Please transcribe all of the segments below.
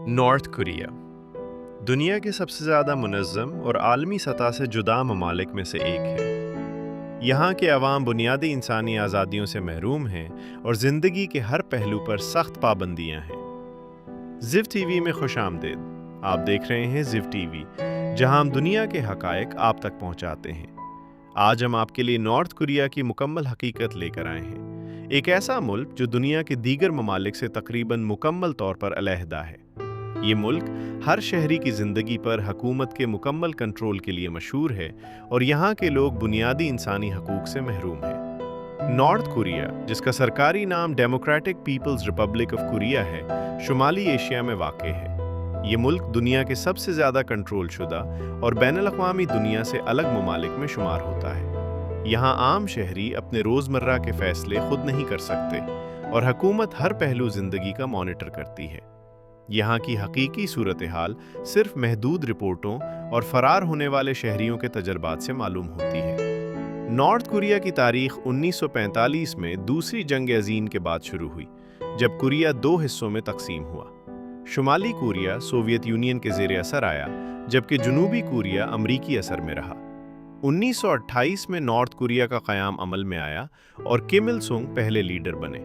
North Korea दुनिया के सबसे ज़्यादा मुनज़्ज़म और आलमी सतह से जुदा ममालिक में से एक है। यहाँ के अवाम बुनियादी इंसानी आज़ादियों से महरूम हैं और ज़िंदगी के हर पहलू पर सख्त पाबंदियाँ हैं। ज़िव टीवी में खुशामदीद। आप देख रहे हैं ज़िव टीवी, जहाँ हम दुनिया के हक़ाइक़ आप तक पहुँचाते हैं। आज हम आपके लिए नॉर्थ कोरिया की मुकम्मल हकीकत लेकर आए हैं, एक ऐसा मुल्क जो दुनिया के दीगर ममालिक से तकरीबन मुकम्मल तौर पर अलहदा है। ये मुल्क हर शहरी की ज़िंदगी पर हुकूमत के मुकम्मल कंट्रोल के लिए मशहूर है और यहाँ के लोग बुनियादी इंसानी हकूक़ से महरूम हैं। नॉर्थ कोरिया, जिसका सरकारी नाम democratic people's republic of Korea है, शुमाली एशिया में वाक़ है। ये मुल्क दुनिया के सबसे ज़्यादा कंट्रोल शुदा और बैनुल-अक़वामी दुनिया से अलग ममालिक में शुमार होता है। यहाँ आम शहरी अपने रोज़मर्रा के फ़ैसले खुद नहीं कर सकते और हुकूमत हर पहलू ज़िंदगी का मॉनिटर करती है। यहाँ की हकीकी सूरत हाल सिर्फ महदूद रिपोर्टों और फरार होने वाले शहरियों के तजर्बात से मालूम होती है। नॉर्थ कोरिया की तारीख 1945 में दूसरी जंग अज़ीम के बाद शुरू हुई, जब कोरिया दो हिस्सों में तकसीम हुआ। शुमाली कोरिया सोवियत यूनियन के ज़ेर असर आया, जबकि जनूबी कोरिया अमरीकी असर में रहा। 1928 में नॉर्थ कोरिया का क़याम अमल में आया और किम इल सुंग पहले लीडर बने।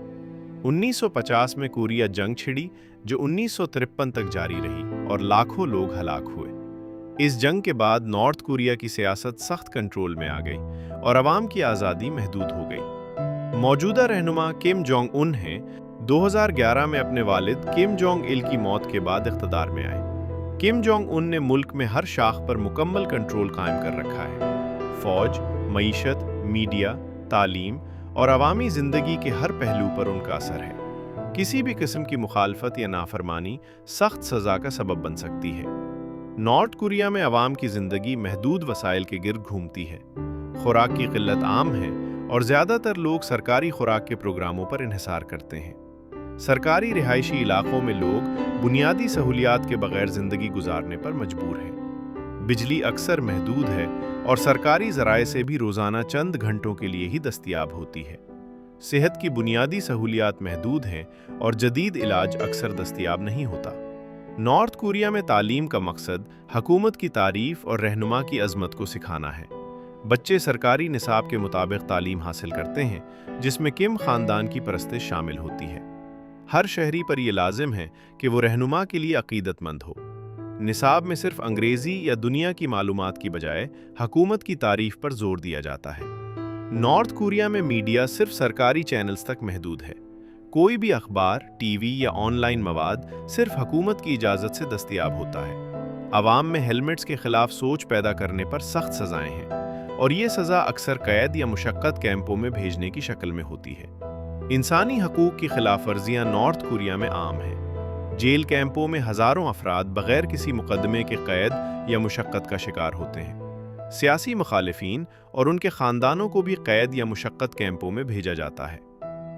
1950 में कोरिया जंग छिड़ी, जो 1953 तक जारी रही और लाखों लोग हलाक हुए। इस जंग के बाद नॉर्थ कोरिया की सियासत सख्त कंट्रोल में आ गई और अवाम की आज़ादी महदूद हो गई। मौजूदा रहनुमा किम जोंग उन हैं। 2011 में अपने वालिद किम जोंग इल की मौत के बाद इख्तदार में आए। किम जोंग उन ने मुल्क में हर शाख पर मुकम्मल कंट्रोल कायम कर रखा है। फ़ौज, मईशत, मीडिया, तालीम और अवामी ज़िंदगी के हर पहलू पर उनका असर है। किसी भी किस्म की मुखालफत या नाफरमानी सख्त सज़ा का सबब बन सकती है। नॉर्थ कोरिया में अवाम की ज़िंदगी महदूद वसाइल के गिर्द घूमती है। खुराक की किल्लत आम है और ज़्यादातर लोग सरकारी खुराक के प्रोग्रामों पर इन्हिसार करते हैं। सरकारी रिहायशी इलाकों में लोग बुनियादी सहूलियात के बगैर ज़िंदगी गुजारने पर मजबूर हैं। बिजली अक्सर महदूद है और सरकारी ज़राए से भी रोज़ाना चंद घंटों के लिए ही दस्तयाब होती है। सेहत की बुनियादी सहूलियात महदूद हैं और जदीद इलाज अक्सर दस्तयाब नहीं होता। नॉर्थ कोरिया में तालीम का मकसद हुकूमत की तारीफ़ और रहनुमा की अज़मत को सिखाना है। बच्चे सरकारी निसाब के मुताबिक तालीम हासिल करते हैं, जिसमें किम ख़ानदान की परस्तिश शामिल होती है। हर शहरी पर यह लाजिम है कि वो रहनुमा के लिए अक़ीदतमंद हो। निसाब में सिर्फ अंग्रेज़ी या दुनिया की मालूमात की बजाय हुकूमत की तारीफ़ पर जोर दिया जाता है। नॉर्थ कोरिया में मीडिया सिर्फ सरकारी चैनल्स तक महदूद है। कोई भी अखबार, टीवी या ऑनलाइन मवाद सिर्फ हुकूमत की इजाज़त से दस्तयाब होता है। अवाम में हेलमेट्स के खिलाफ सोच पैदा करने पर सख्त सज़ाएं हैं और ये सज़ा अक्सर कैद या मुशक्क़त कैंपों में भेजने की शक्ल में होती है। इंसानी हकूक़ की खिलाफ वर्जियाँ नॉर्थ कोरिया में आम हैं। जेल कैंपों में हज़ारों अफराद बग़ैर किसी मुकदमे के कैद या मुशक्क़त का शिकार होते हैं। सियासी मुखालिफिन और उनके ख़ानदानों को भी कैद या मुशक्क़त कैंपों में भेजा जाता है।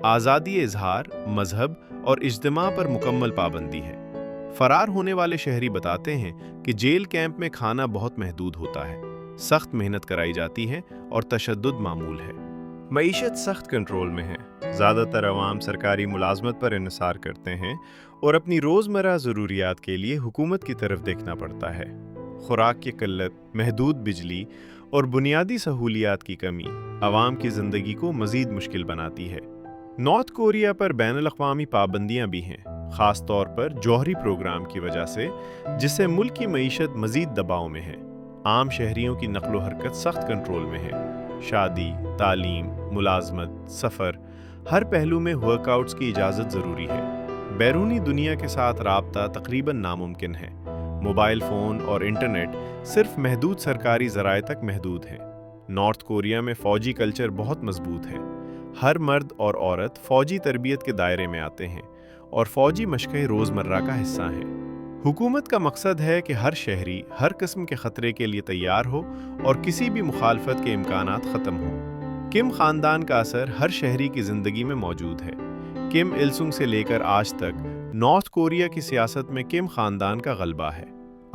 आज़ादी इज़हार, मजहब और इज्तिमा पर मुकम्मल पाबंदी है। फ़रार होने वाले शहरी बताते हैं कि जेल कैंप में खाना बहुत महदूद होता है, सख्त मेहनत कराई जाती है और तशद्दुद मामूल है। मईशत सख्त कंट्रोल में है। ज़्यादातर अवाम सरकारी मुलाजमत पर इन्हिसार करते हैं और अपनी रोज़मर्रा ज़रूरियात के लिए हुकूमत की तरफ देखना पड़ता है। खुराक की किल्लत, महदूद बिजली और बुनियादी सहूलियात की कमी अवाम की ज़िंदगी को मज़ीद मुश्किल बनाती है। नॉर्थ कोरिया पर बैनुल-अक़वामी पाबंदियाँ भी हैं, ख़ास तौर पर जौहरी प्रोग्राम की वजह से, जिससे मुल्क की मईशत मज़ीद दबाव में है। आम शहरियों की नक़्ल व हरकत सख्त कंट्रोल में है। शादी, तालीम, मुलाजमत, सफ़र, हर पहलू में वर्कआउट्स की इजाज़त ज़रूरी है। बैरूनी दुनिया के साथ राब्ता तकरीबन नामुमकिन है। मोबाइल फ़ोन और इंटरनेट सिर्फ महदूद सरकारी ज़राए तक महदूद हैं। नॉर्थ कोरिया में फ़ौजी कल्चर बहुत मजबूत है। हर मर्द और औरत फ़ौजी तरबियत के दायरे में आते हैं और फ़ौजी मशक़ें रोज़मर्रा का हिस्सा हैं। हुकूमत का मकसद है कि हर शहरी हर किस्म के ख़तरे के लिए तैयार हो और किसी भी मुखालफत के इम्कानात ख़त्म हों। किम ख़ानदान का असर हर शहरी की ज़िंदगी में मौजूद है। किम इल सुंग से लेकर आज तक नॉर्थ कोरिया की सियासत में किम ख़ानदान का गलबा है।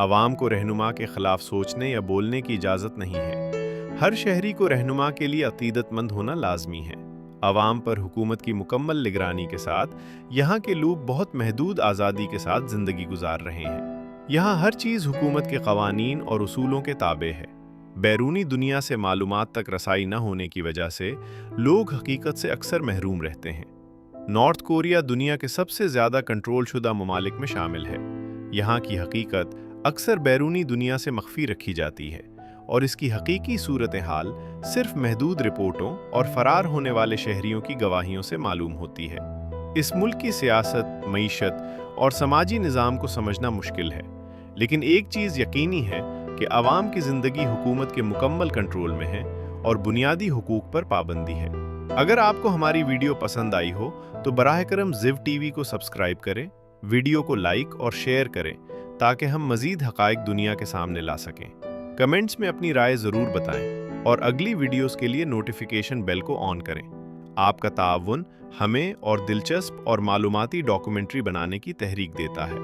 अवाम को रहनुमा के ख़िलाफ़ सोचने या बोलने की इजाज़त नहीं है। हर शहरी को रहनुमा के लिए अक़ीदतमंद होना लाजमी है। आवाम पर हुकूमत की मुकम्मल निगरानी के साथ यहाँ के लोग बहुत महदूद आज़ादी के साथ ज़िंदगी गुजार रहे हैं। यहाँ हर चीज़ हुकूमत के क़वानीन और उसूलों के ताबे है। बैरूनी दुनिया से मालूमात तक रसाई न होने की वजह से लोग हकीकत से अक्सर महरूम रहते हैं। नॉर्थ कोरिया दुनिया के सबसे ज़्यादा कंट्रोल शुदा ममालिक में शामिल है। यहाँ की हकीकत अक्सर बैरूनी दुनिया से मख्फी रखी जाती है और इसकी हकीकी सूरत हाल सिर्फ महदूद रिपोर्टों और फरार होने वाले शहरियों की गवाहियों से मालूम होती है। इस मुल्क की सियासत, मईशत और समाजी निज़ाम को समझना मुश्किल है, लेकिन एक चीज़ यकीनी है कि आवाम की ज़िंदगी हुकूमत के मुकम्मल कंट्रोल में है और बुनियादी हुकूक पर पाबंदी है। अगर आपको हमारी वीडियो पसंद आई हो तो बराह करम ज़िव टीवी को सब्सक्राइब करें, वीडियो को लाइक और शेयर करें ताकि हम मज़ीद हक़ाइक़ दुनिया के सामने ला सकें। कमेंट्स में अपनी राय ज़रूर बताएं और अगली वीडियोस के लिए नोटिफिकेशन बेल को ऑन करें। आपका ताअवुन हमें और दिलचस्प और मालूमाती डॉक्यूमेंट्री बनाने की तहरीक देता है।